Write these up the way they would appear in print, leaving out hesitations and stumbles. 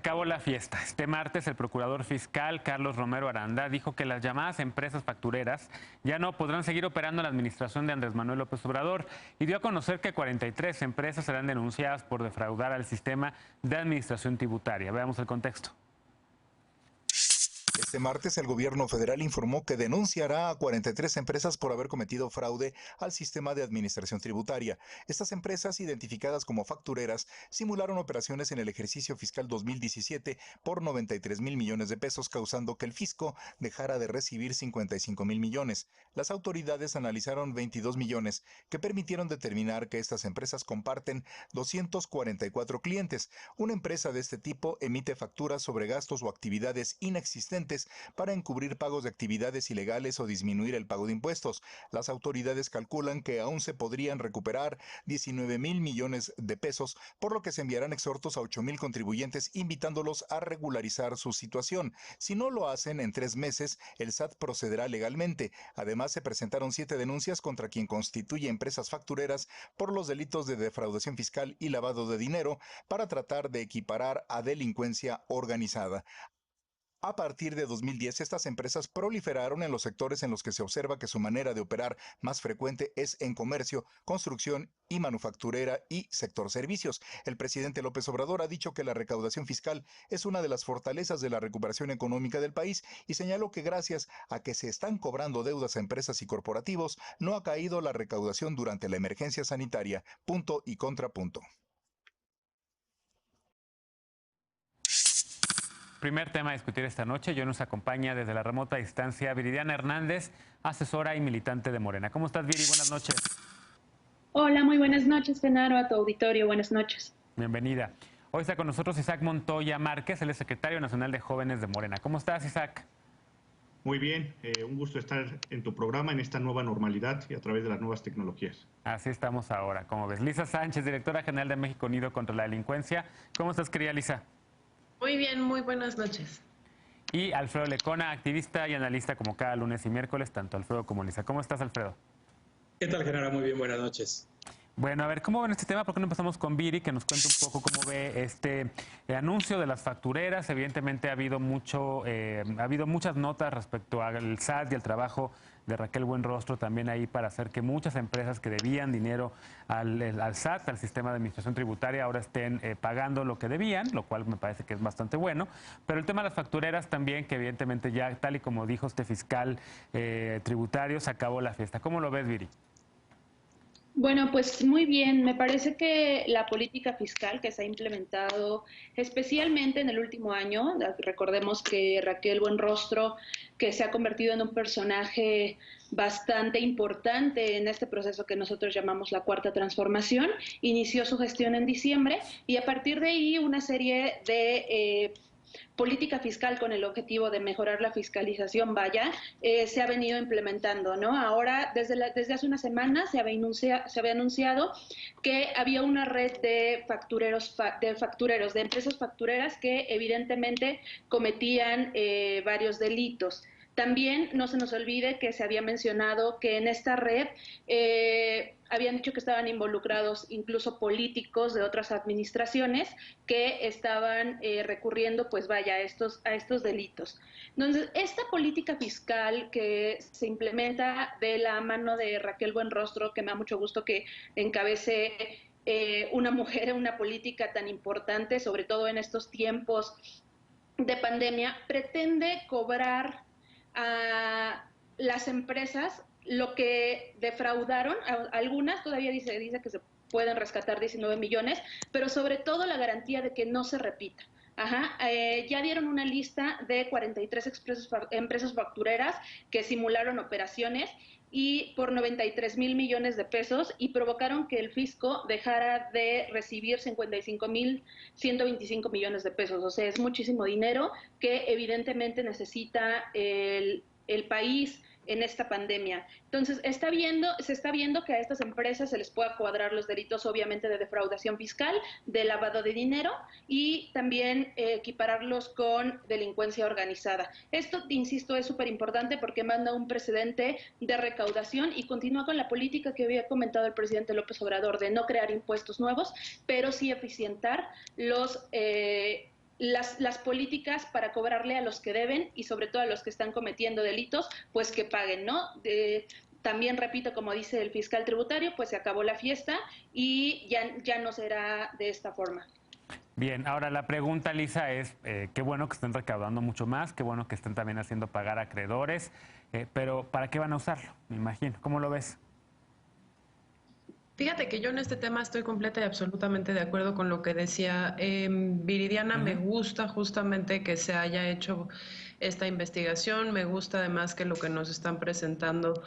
acabó la fiesta. Este martes el procurador fiscal Carlos Romero Aranda dijo que las llamadas empresas factureras ya no podrán seguir operando en la administración de Andrés Manuel López Obrador y dio a conocer que 43 empresas serán denunciadas por defraudar al sistema de administración tributaria. Veamos el contexto. Este martes el gobierno federal informó que denunciará a 43 empresas por haber cometido fraude al sistema de administración tributaria. Estas empresas, identificadas como factureras, simularon operaciones en el ejercicio fiscal 2017 por 93,000 millones de pesos, causando que el fisco dejara de recibir 55,000 millones. Las autoridades analizaron 22 millones que permitieron determinar que estas empresas comparten 244 clientes. Una empresa de este tipo emite facturas sobre gastos o actividades inexistentes para encubrir pagos de actividades ilegales o disminuir el pago de impuestos. Las autoridades calculan que aún se podrían recuperar 19,000 millones de pesos, por lo que se enviarán exhortos a 8,000 contribuyentes invitándolos a regularizar su situación. Si no lo hacen en 3 meses, el SAT procederá legalmente. Además, se presentaron 7 denuncias contra quien constituye empresas factureras por los delitos de defraudación fiscal y lavado de dinero para tratar de equiparar a delincuencia organizada. A partir de 2010, estas empresas proliferaron en los sectores en los que se observa que su manera de operar más frecuente es en comercio, construcción y manufacturera y sector servicios. El presidente López Obrador ha dicho que la recaudación fiscal es una de las fortalezas de la recuperación económica del país y señaló que gracias a que se están cobrando deudas a empresas y corporativos, no ha caído la recaudación durante la emergencia sanitaria. Punto y contrapunto. Primer tema a discutir esta noche. Yo nos acompaña desde la remota distancia Viridiana Hernández, asesora y militante de Morena. ¿Cómo estás, Viri? Buenas noches. Hola, muy buenas noches, Genaro, a tu auditorio. Buenas noches. Bienvenida. Hoy está con nosotros Isaac Montoya Márquez, él es secretario nacional de Jóvenes de Morena. ¿Cómo estás, Isaac? Muy bien, un gusto estar en tu programa en esta nueva normalidad y a través de las nuevas tecnologías. Así estamos ahora, como ves. Lisa Sánchez, directora general de México Unido contra la Delincuencia. ¿Cómo estás, querida Lisa? Muy bien, muy buenas noches. Y Alfredo Lecona, activista y analista como cada lunes y miércoles, tanto Alfredo como Lisa. ¿Cómo estás, Alfredo? ¿Qué tal, Genaro? Muy bien, buenas noches. Bueno, a ver, ¿cómo ven este tema? ¿Por qué no empezamos con Viri, que nos cuente un poco cómo ve este anuncio de las factureras? Evidentemente ha habido muchas notas respecto al SAT y al trabajo de Raquel Buenrostro también ahí para hacer que muchas empresas que debían dinero al SAT, al sistema de administración tributaria, ahora estén pagando lo que debían, lo cual me parece que es bastante bueno. Pero el tema de las factureras también, que evidentemente ya, tal y como dijo este fiscal tributario, se acabó la fiesta. ¿Cómo lo ves, Viri? Bueno, pues muy bien. Me parece que la política fiscal que se ha implementado, especialmente en el último año, recordemos que Raquel Buenrostro, que se ha convertido en un personaje bastante importante en este proceso que nosotros llamamos la Cuarta Transformación, inició su gestión en diciembre y a partir de ahí una serie de política fiscal con el objetivo de mejorar la fiscalización, se ha venido implementando, ¿no? Ahora, desde hace una semana se había anunciado que había una red de de empresas factureras que evidentemente cometían varios delitos. También no se nos olvide que se había mencionado que en esta red habían dicho que estaban involucrados incluso políticos de otras administraciones que estaban recurriendo a estos delitos. Entonces, esta política fiscal que se implementa de la mano de Raquel Buenrostro, que me da mucho gusto que encabece una mujer en una política tan importante, sobre todo en estos tiempos de pandemia, pretende cobrar a las empresas lo que defraudaron. Algunas todavía dice que se pueden rescatar 19 millones, pero sobre todo la garantía de que no se repita. Ya dieron una lista de 43 empresas factureras que simularon operaciones y por 93,000 millones de pesos y provocaron que el fisco dejara de recibir 55,125 millones de pesos. O sea, es muchísimo dinero que evidentemente necesita el país en esta pandemia. Entonces, se está viendo que a estas empresas se les pueda cuadrar los delitos, obviamente, de defraudación fiscal, de lavado de dinero y también equipararlos con delincuencia organizada. Esto, insisto, es súper importante porque manda un precedente de recaudación y continúa con la política que había comentado el presidente López Obrador de no crear impuestos nuevos, pero sí eficientar las políticas para cobrarle a los que deben y sobre todo a los que están cometiendo delitos, pues que paguen, ¿no? También repito, como dice el fiscal tributario, pues se acabó la fiesta y ya no será de esta forma. Bien, ahora la pregunta, Lisa, es qué bueno que estén recaudando mucho más, qué bueno que estén también haciendo pagar a acreedores, pero ¿para qué van a usarlo? Me imagino. ¿Cómo lo ves? Fíjate que yo en este tema estoy completa y absolutamente de acuerdo con lo que decía Viridiana. Me gusta justamente que se haya hecho esta investigación. Me gusta además que lo que nos están presentando,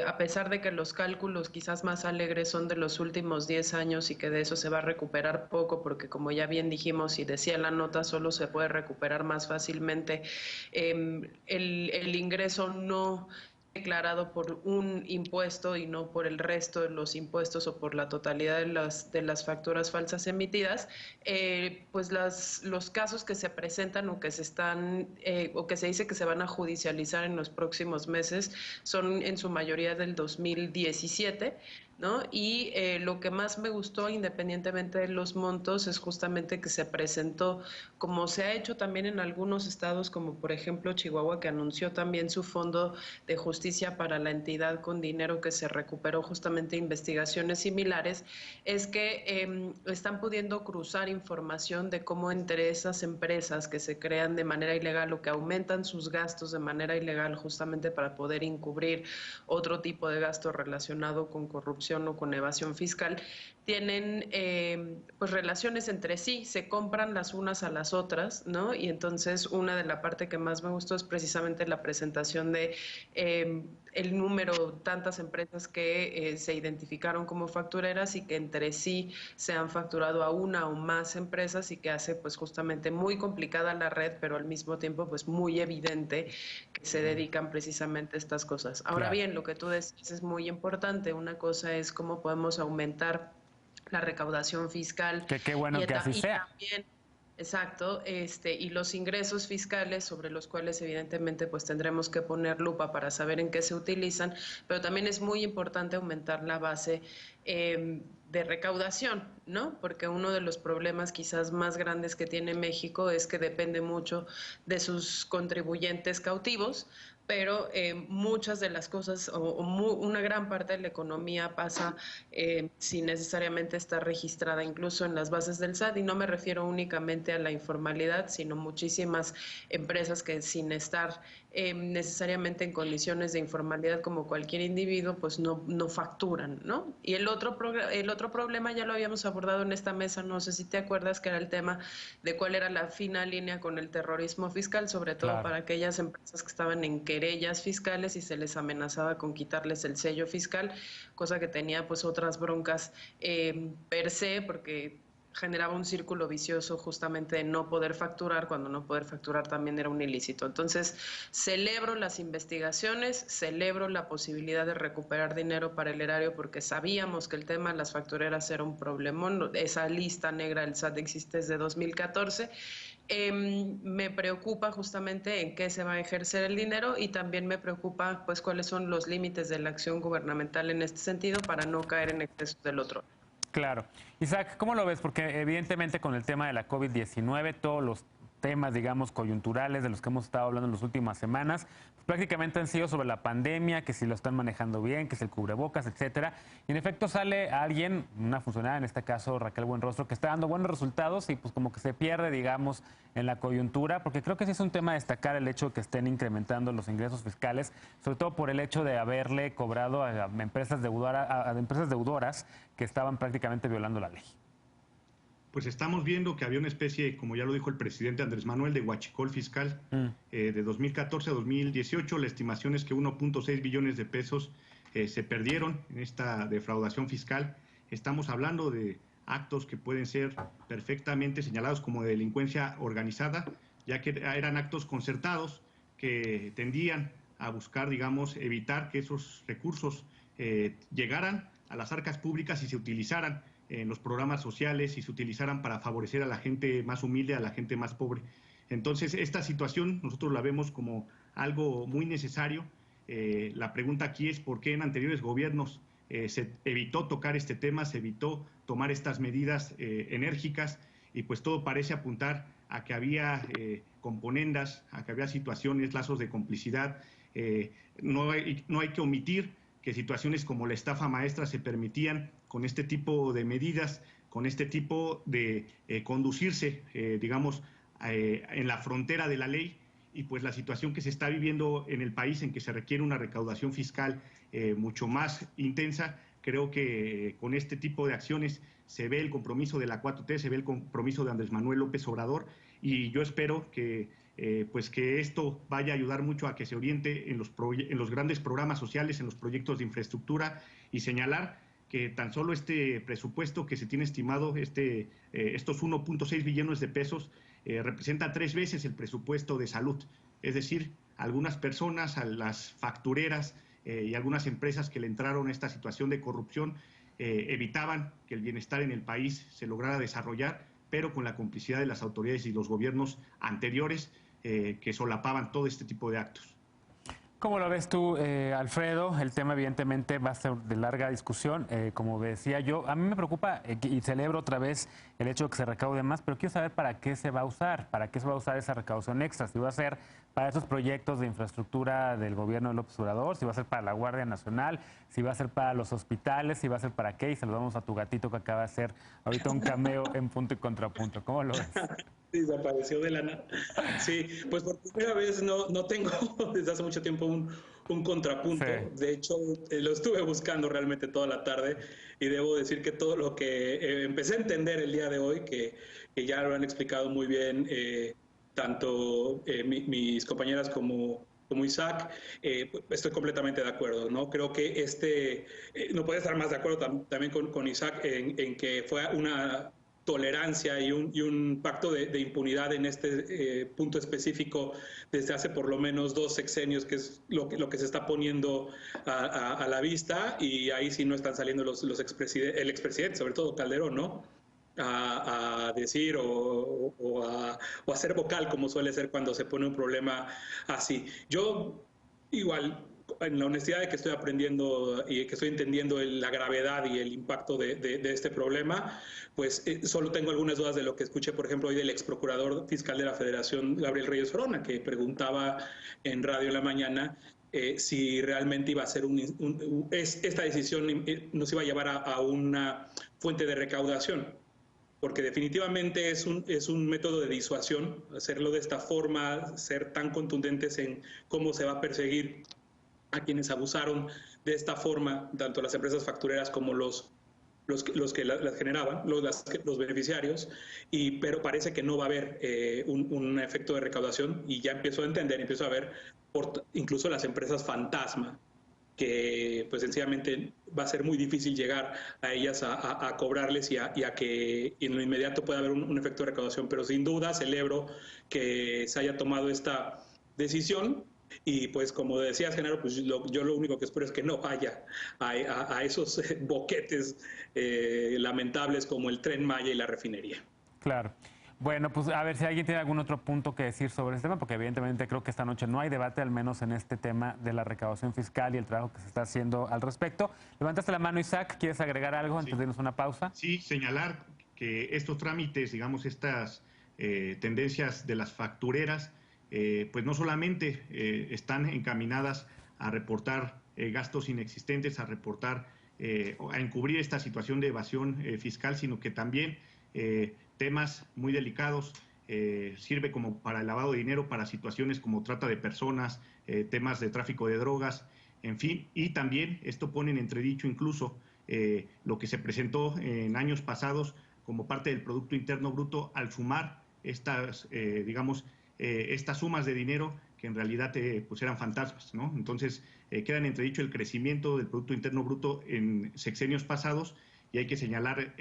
a pesar de que los cálculos quizás más alegres son de los últimos 10 años y que de eso se va a recuperar poco, porque como ya bien dijimos y decía la nota, solo se puede recuperar más fácilmente el ingreso no declarado por un impuesto y no por el resto de los impuestos o por la totalidad de las facturas falsas emitidas, pues los casos que se presentan o que se están o que se dice que se van a judicializar en los próximos meses son en su mayoría del 2017. ¿No? Y lo que más me gustó, independientemente de los montos, es justamente que se presentó, como se ha hecho también en algunos estados, como por ejemplo Chihuahua, que anunció también su fondo de justicia para la entidad con dinero que se recuperó justamente investigaciones similares, es que están pudiendo cruzar información de cómo entre esas empresas que se crean de manera ilegal o que aumentan sus gastos de manera ilegal justamente para poder encubrir otro tipo de gasto relacionado con corrupción o con evasión fiscal, tienen pues relaciones entre sí, se compran las unas a las otras, ¿no? Y entonces una de la parte que más me gustó es precisamente la presentación de el número, tantas empresas que se identificaron como factureras y que entre sí se han facturado a una o más empresas y que hace pues justamente muy complicada la red, pero al mismo tiempo pues muy evidente que se dedican precisamente a estas cosas. Ahora bien, lo que tú decís es muy importante. Una cosa es cómo podemos aumentar la recaudación fiscal. Que qué bueno que así sea. También, exacto, y los ingresos fiscales sobre los cuales evidentemente pues tendremos que poner lupa para saber en qué se utilizan, pero también es muy importante aumentar la base de recaudación, ¿no? Porque uno de los problemas quizás más grandes que tiene México es que depende mucho de sus contribuyentes cautivos, pero muchas de las cosas una gran parte de la economía pasa sin necesariamente estar registrada incluso en las bases del SAT, y no me refiero únicamente a la informalidad, sino muchísimas empresas que sin estar necesariamente en condiciones de informalidad como cualquier individuo, pues no facturan, ¿no? Y el otro problema ya lo habíamos abordado en esta mesa, no sé si te acuerdas, que era el tema de cuál era la fina línea con el terrorismo fiscal, sobre todo para aquellas empresas que estaban en querellas fiscales y se les amenazaba con quitarles el sello fiscal, cosa que tenía pues otras broncas per se, porque generaba un círculo vicioso justamente de no poder facturar, cuando no poder facturar también era un ilícito. Entonces, celebro las investigaciones, celebro la posibilidad de recuperar dinero para el erario, porque sabíamos que el tema de las factureras era un problemón. Esa lista negra del SAT existe desde 2014. Me preocupa justamente en qué se va a ejercer el dinero, y también me preocupa pues cuáles son los límites de la acción gubernamental en este sentido para no caer en excesos del otro. Claro. Isaac, ¿cómo lo ves? Porque evidentemente con el tema de la COVID-19, todos los temas, digamos, coyunturales de los que hemos estado hablando en las últimas semanas, pues prácticamente han sido sobre la pandemia, que si lo están manejando bien, que es el cubrebocas, etcétera. Y en efecto sale alguien, una funcionaria, en este caso Raquel Buenrostro, que está dando buenos resultados y pues como que se pierde, digamos, en la coyuntura, porque creo que sí es un tema a destacar el hecho de que estén incrementando los ingresos fiscales, sobre todo por el hecho de haberle cobrado a empresas deudoras que estaban prácticamente violando la ley. Pues estamos viendo que había una especie, como ya lo dijo el presidente Andrés Manuel, de huachicol fiscal de 2014 a 2018. La estimación es que 1.6 billones de pesos se perdieron en esta defraudación fiscal. Estamos hablando de actos que pueden ser perfectamente señalados como de delincuencia organizada, ya que eran actos concertados que tendían a buscar, digamos, evitar que esos recursos llegaran a las arcas públicas y se utilizaran en los programas sociales y se utilizaran para favorecer a la gente más humilde, a la gente más pobre. Entonces, esta situación nosotros la vemos como algo muy necesario. La pregunta aquí es por qué en anteriores gobiernos se evitó tocar este tema, se evitó tomar estas medidas enérgicas, y pues todo parece apuntar a que había componendas, a que había situaciones, lazos de complicidad. No hay que omitir que situaciones como la estafa maestra se permitían con este tipo de medidas, con este tipo de conducirse, digamos, en la frontera de la ley, y pues la situación que se está viviendo en el país, en que se requiere una recaudación fiscal mucho más intensa. Creo que con este tipo de acciones se ve el compromiso de la 4T, se ve el compromiso de Andrés Manuel López Obrador, y yo espero que pues que esto vaya a ayudar mucho a que se oriente en los grandes programas sociales, en los proyectos de infraestructura, y señalar que tan solo este presupuesto que se tiene estimado, estos 1.6 billones de pesos, representa 3 veces el presupuesto de salud. Es decir, algunas personas, a las factureras y algunas empresas que le entraron a esta situación de corrupción, evitaban que el bienestar en el país se lograra desarrollar, pero con la complicidad de las autoridades y los gobiernos anteriores que solapaban todo este tipo de actos. ¿Cómo lo ves tú, Alfredo? El tema evidentemente va a ser de larga discusión. Como decía yo, a mí me preocupa y celebro otra vez el hecho de que se recaude más, pero quiero saber para qué se va a usar, para qué se va a usar esa recaudación extra. Si va a ser para esos proyectos de infraestructura del gobierno de López Obrador, si va a ser para la Guardia Nacional, si va a ser para los hospitales, si va a ser para qué. Y saludamos a tu gatito que acaba de hacer ahorita un cameo en Punto y Contrapunto. ¿Cómo lo ves? Desapareció de la nada. Sí, pues por primera vez no tengo desde hace mucho tiempo un contrapunto. Sí. De hecho, lo estuve buscando realmente toda la tarde, y debo decir que todo lo que empecé a entender el día de hoy, que ya lo han explicado muy bien tanto mis compañeras como Isaac, estoy completamente de acuerdo, ¿no? Creo que no puedo estar más de acuerdo también con Isaac en que fue una tolerancia y un pacto de impunidad en este punto específico desde hace por lo menos 2 sexenios, que es lo que se está poniendo a la vista, y ahí sí no están saliendo el expresidente, sobre todo Calderón, ¿no? A decir o a ser vocal, como suele ser cuando se pone un problema así. Yo igual, en la honestidad de que estoy aprendiendo y que estoy entendiendo la gravedad y el impacto de este problema, pues solo tengo algunas dudas de lo que escuché, por ejemplo, hoy del ex procurador fiscal de la Federación, Gabriel Reyes Orona, que preguntaba en radio en la mañana si realmente iba a ser esta decisión nos iba a llevar a una fuente de recaudación, porque definitivamente es un método de disuasión, hacerlo de esta forma, ser tan contundentes en cómo se va a perseguir a quienes abusaron de esta forma, tanto las empresas factureras como los que las generaban, los beneficiarios, pero parece que no va a haber un efecto de recaudación, y ya empiezo a entender, empiezo a ver incluso las empresas fantasma, que pues sencillamente va a ser muy difícil llegar a ellas a cobrarles y a que en lo inmediato pueda haber un efecto de recaudación. Pero sin duda celebro que se haya tomado esta decisión, y pues como decías, Genaro, pues yo lo único que espero es que no vaya a esos boquetes lamentables como el Tren Maya y la refinería. Claro. Bueno, pues a ver si alguien tiene algún otro punto que decir sobre este tema, porque evidentemente creo que esta noche no hay debate, al menos en este tema de la recaudación fiscal y el trabajo que se está haciendo al respecto. Levantaste la mano, Isaac, ¿quieres agregar algo antes de irnos a una pausa? Sí, señalar que estos trámites, digamos, estas tendencias de las factureras, pues no solamente están encaminadas a reportar gastos inexistentes, a reportar, a encubrir esta situación de evasión fiscal, sino que también temas muy delicados, sirve como para el lavado de dinero, para situaciones como trata de personas, temas de tráfico de drogas, en fin, y también esto pone en entredicho incluso lo que se presentó en años pasados como parte del Producto Interno Bruto al sumar estas, estas sumas de dinero que en realidad pues eran fantasmas, ¿no? Entonces queda en entredicho el crecimiento del Producto Interno Bruto en sexenios pasados, y hay que señalar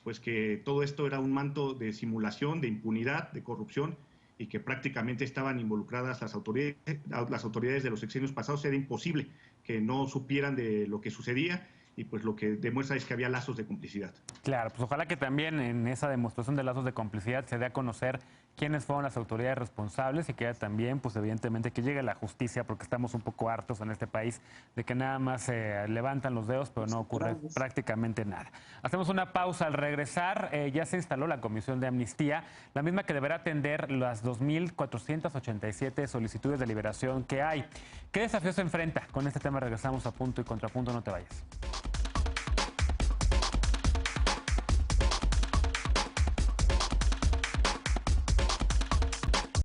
pues que todo esto era un manto de simulación, de impunidad, de corrupción, y que prácticamente estaban involucradas las autoridades de los sexenios pasados. Era imposible que no supieran de lo que sucedía, y pues lo que demuestra es que había lazos de complicidad. Claro, pues ojalá que también en esa demostración de lazos de complicidad se dé a conocer quiénes fueron las autoridades responsables y que también, pues evidentemente, que llegue la justicia, porque estamos un poco hartos en este país de que nada más se levantan los dedos, pero no ocurre prácticamente nada. Hacemos una pausa. Al regresar, ya se instaló la Comisión de Amnistía, la misma que deberá atender las 2.487 solicitudes de liberación que hay. ¿Qué desafío se enfrenta? Con este tema regresamos a Punto y Contrapunto, no te vayas.